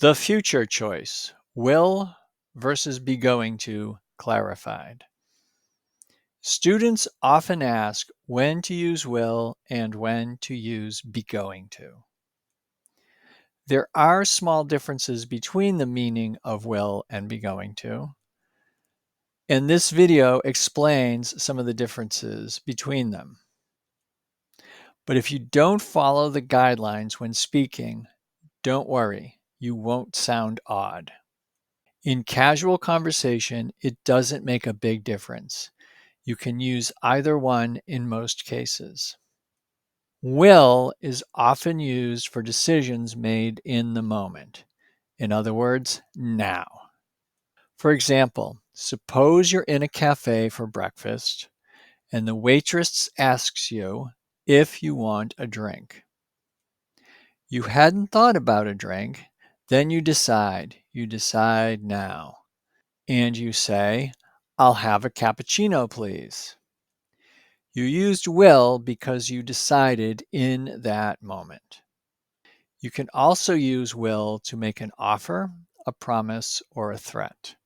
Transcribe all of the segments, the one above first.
The future choice, will versus be going to, clarified. Students often ask when to use will and when to use be going to. There are small differences between the meaning of will and be going to, and this video explains some of the differences between them. But if you don't follow the guidelines when speaking, don't worry, you won't sound odd. In casual conversation, it doesn't make a big difference. You can use either one in most cases. Will is often used for decisions made in the moment. In other words, now. For example, suppose you're in a cafe for breakfast and the waitress asks you if you want a drink. You hadn't thought about a drink, then you decide. You decide now. And you say, "I'll have a cappuccino, please." You used will because you decided in that moment. You can also use will to make an offer, a promise, or a threat.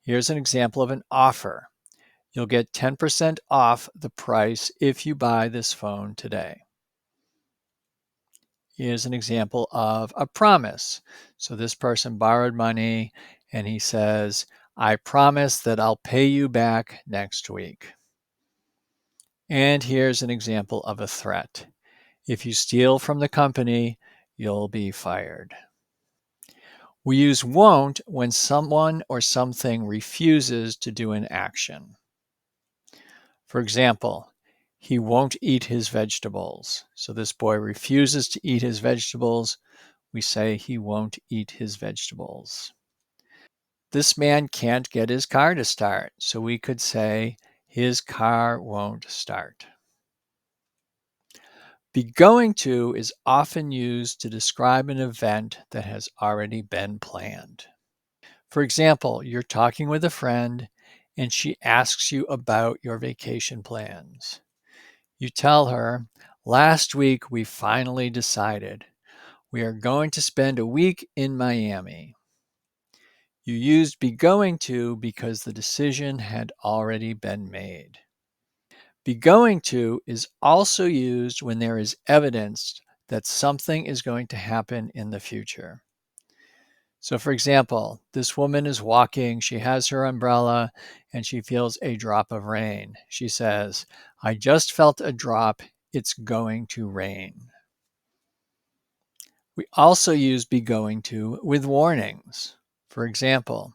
Here's an example of an offer. You'll get 10% off the price if you buy this phone today. Here's an example of a promise. So this person borrowed money and he says, "I promise that I'll pay you back next week." And here's an example of a threat. "If you steal from the company, you'll be fired." We use won't when someone or something refuses to do an action. For example, he won't eat his vegetables. So this boy refuses to eat his vegetables. We say he won't eat his vegetables. This man can't get his car to start. So we could say his car won't start. Be going to is often used to describe an event that has already been planned. For example, you're talking with a friend and she asks you about your vacation plans. You tell her, "Last week we finally decided. We are going to spend a week in Miami." You used be going to because the decision had already been made. Be going to is also used when there is evidence that something is going to happen in the future. So, for example, this woman is walking, she has her umbrella, and she feels a drop of rain. She says, "I just felt a drop, it's going to rain." We also use be going to with warnings. For example,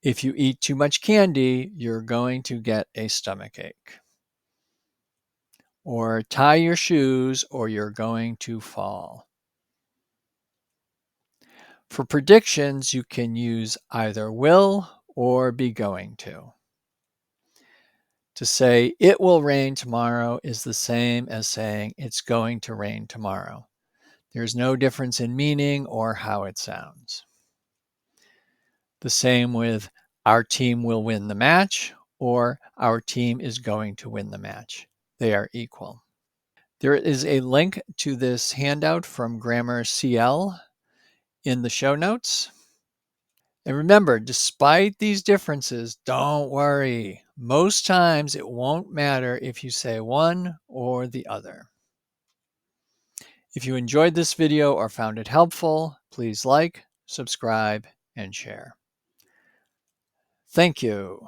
if you eat too much candy, you're going to get a stomachache. Or tie your shoes or you're going to fall. For predictions, you can use either will or be going to. To say it will rain tomorrow is the same as saying it's going to rain tomorrow. There's no difference in meaning or how it sounds. The same with our team will win the match or our team is going to win the match. They are equal. There is a link to this handout from Grammar CL in the show notes. And remember, despite these differences, don't worry. Most times it won't matter if you say one or the other. If you enjoyed this video or found it helpful, please like, subscribe, and share. Thank you.